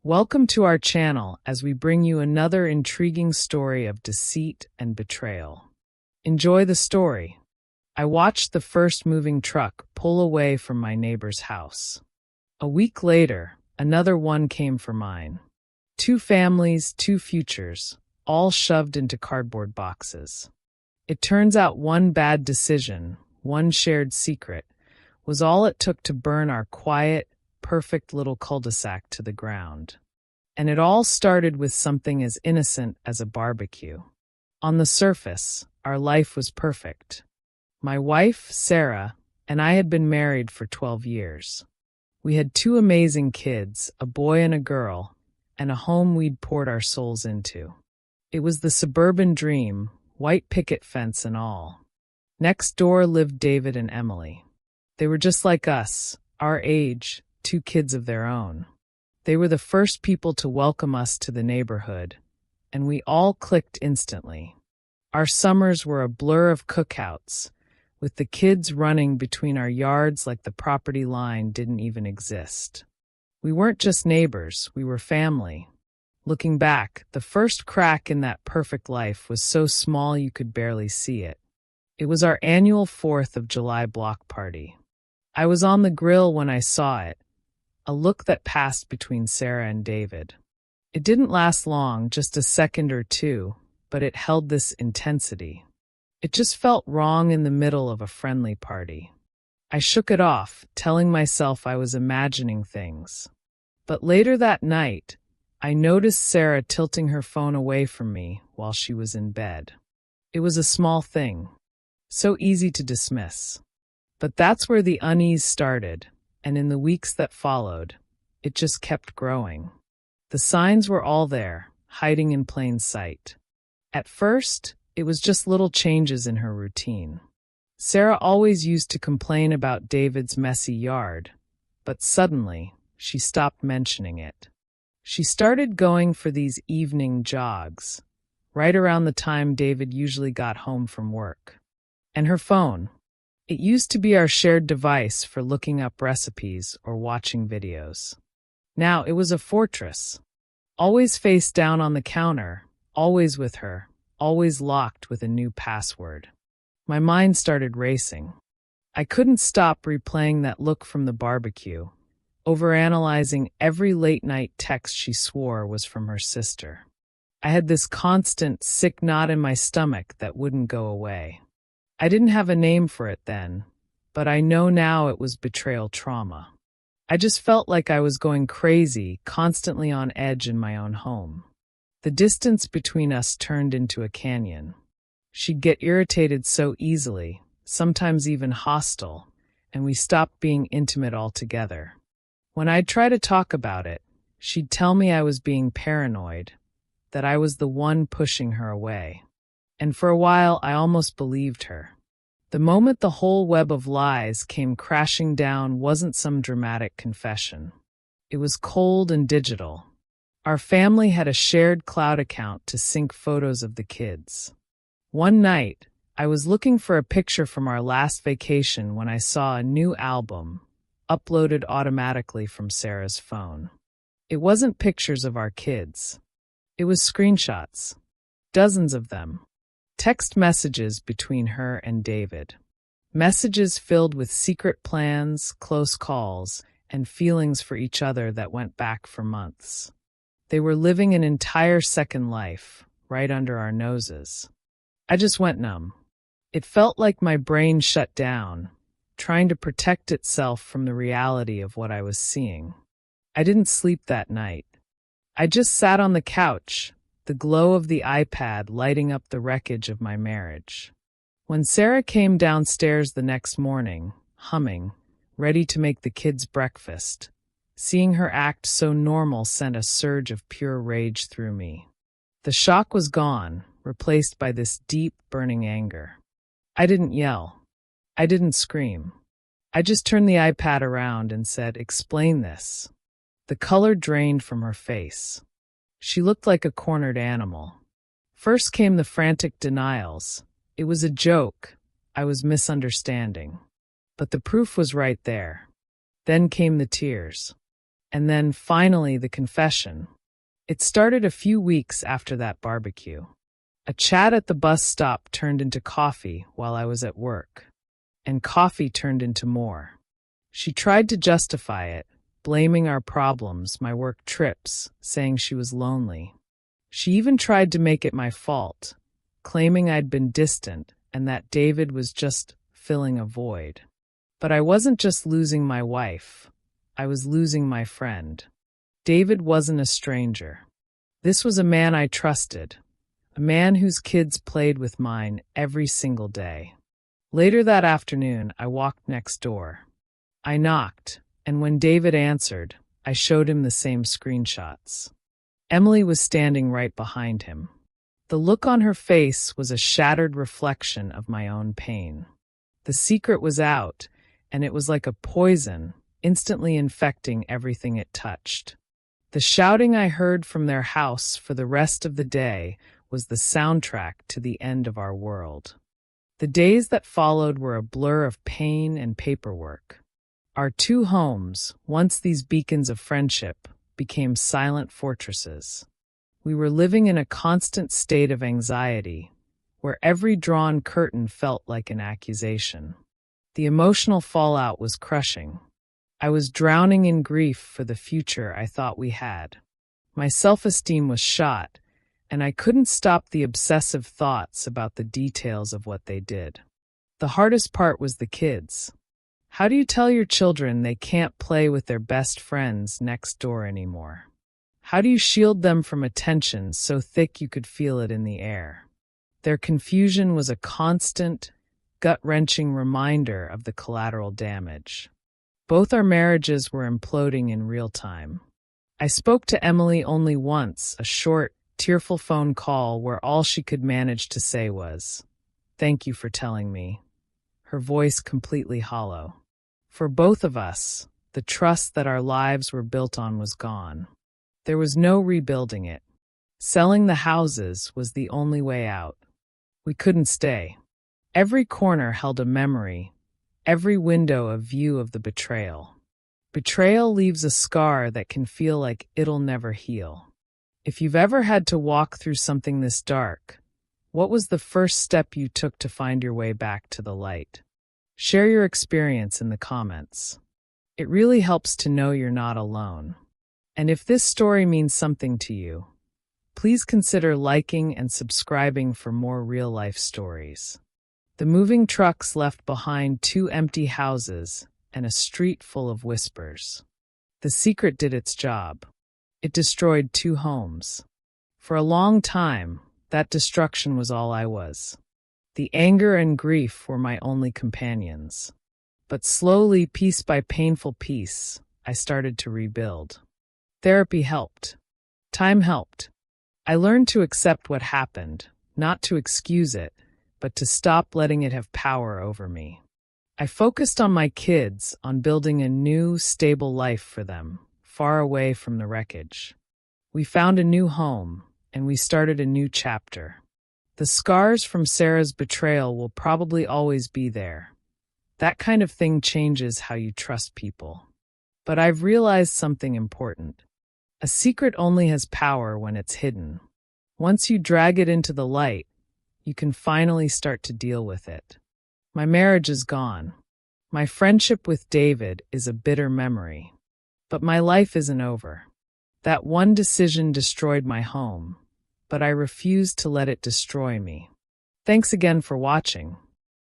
Welcome to our channel as we bring you another intriguing story of deceit and betrayal. Enjoy the story. I watched the first moving truck pull away from my neighbor's house. A week later, another one came for mine. 2 families, 2 futures, all shoved into cardboard boxes. It turns out one bad decision, one shared secret, was all it took to burn our quiet, perfect little cul-de-sac to the ground. And it all started with something as innocent as a barbecue. On the surface, our life was perfect. My wife, Sarah, and I had been married for 12 years. We had 2 amazing kids, a boy and a girl, and a home we'd poured our souls into. It was the suburban dream, white picket fence and all. Next door lived David and Emily. They were just like us, our age, 2 kids of their own. They were the first people to welcome us to the neighborhood, and we all clicked instantly. Our summers were a blur of cookouts, with the kids running between our yards like the property line didn't even exist. We weren't just neighbors, we were family. Looking back, the first crack in that perfect life was so small you could barely see it. It was our annual 4th of July block party. I was on the grill when I saw it, a look that passed between Sarah and David. It didn't last long, just a second or two, but it held this intensity. It just felt wrong in the middle of a friendly party. I shook it off, telling myself I was imagining things. But later that night, I noticed Sarah tilting her phone away from me while she was in bed. It was a small thing, so easy to dismiss. But that's where the unease started, and in the weeks that followed, it just kept growing. The signs were all there, hiding in plain sight. At first, it was just little changes in her routine. Sarah always used to complain about David's messy yard, but suddenly, she stopped mentioning it. She started going for these evening jogs, right around the time David usually got home from work. And her phone. It used to be our shared device for looking up recipes or watching videos. Now it was a fortress. Always face down on the counter, always with her, always locked with a new password. My mind started racing. I couldn't stop replaying that look from the barbecue, overanalyzing every late-night text she swore was from her sister. I had this constant, sick knot in my stomach that wouldn't go away. I didn't have a name for it then, but I know now it was betrayal trauma. I just felt like I was going crazy, constantly on edge in my own home. The distance between us turned into a canyon. She'd get irritated so easily, sometimes even hostile, and we stopped being intimate altogether. When I'd try to talk about it, she'd tell me I was being paranoid, that I was the one pushing her away. And for a while, I almost believed her. The moment the whole web of lies came crashing down wasn't some dramatic confession. It was cold and digital. Our family had a shared cloud account to sync photos of the kids. One night, I was looking for a picture from our last vacation when I saw a new album, uploaded automatically from Sarah's phone. It wasn't pictures of our kids. It was screenshots. Dozens of them. Text messages between her and David. Messages filled with secret plans, close calls, and feelings for each other that went back for months. They were living an entire second life, right under our noses. I just went numb. It felt like my brain shut down, trying to protect itself from the reality of what I was seeing. I didn't sleep that night. I just sat on the couch, the glow of the iPad lighting up the wreckage of my marriage. When Sarah came downstairs the next morning, humming, ready to make the kids breakfast, seeing her act so normal sent a surge of pure rage through me. The shock was gone, replaced by this deep, burning anger. I didn't yell. I didn't scream. I just turned the iPad around and said, "Explain this." The color drained from her face. She looked like a cornered animal. First came the frantic denials. It was a joke. I was misunderstanding. But the proof was right there. Then came the tears. And then, finally, the confession. It started a few weeks after that barbecue. A chat at the bus stop turned into coffee while I was at work, and coffee turned into more. She tried to justify it, blaming our problems, my work trips, saying she was lonely. She even tried to make it my fault, claiming I'd been distant and that David was just filling a void. But I wasn't just losing my wife, I was losing my friend. David wasn't a stranger. This was a man I trusted, a man whose kids played with mine every single day. Later that afternoon, I walked next door. I knocked, and when David answered, I showed him the same screenshots. Emily was standing right behind him. The look on her face was a shattered reflection of my own pain. The secret was out, and it was like a poison, instantly infecting everything it touched. The shouting I heard from their house for the rest of the day was the soundtrack to the end of our world. The days that followed were a blur of pain and paperwork. Our two homes, once these beacons of friendship, became silent fortresses. We were living in a constant state of anxiety, where every drawn curtain felt like an accusation. The emotional fallout was crushing. I was drowning in grief for the future I thought we had. My self-esteem was shot, and I couldn't stop the obsessive thoughts about the details of what they did. The hardest part was the kids. How do you tell your children they can't play with their best friends next door anymore? How do you shield them from attention so thick you could feel it in the air? Their confusion was a constant, gut-wrenching reminder of the collateral damage. Both our marriages were imploding in real time. I spoke to Emily only once, a short, tearful phone call where all she could manage to say was, "Thank you for telling me," her voice completely hollow. For both of us, the trust that our lives were built on was gone. There was no rebuilding it. Selling the houses was the only way out. We couldn't stay. Every corner held a memory, every window a view of the betrayal. Betrayal leaves a scar that can feel like it'll never heal. If you've ever had to walk through something this dark, what was the first step you took to find your way back to the light? Share your experience in the comments. It really helps to know you're not alone. And if this story means something to you, please consider liking and subscribing for more real-life stories. The moving trucks left behind 2 empty houses and a street full of whispers. The secret did its job. It destroyed 2 homes. For a long time, that destruction was all I was. The anger and grief were my only companions. But slowly, piece by painful piece, I started to rebuild. Therapy helped. Time helped. I learned to accept what happened, not to excuse it, but to stop letting it have power over me. I focused on my kids, on building a new, stable life for them, far away from the wreckage. We found a new home, and we started a new chapter. The scars from Sarah's betrayal will probably always be there. That kind of thing changes how you trust people. But I've realized something important. A secret only has power when it's hidden. Once you drag it into the light, you can finally start to deal with it. My marriage is gone. My friendship with David is a bitter memory. But my life isn't over. That one decision destroyed my home, but I refuse to let it destroy me. Thanks again for watching.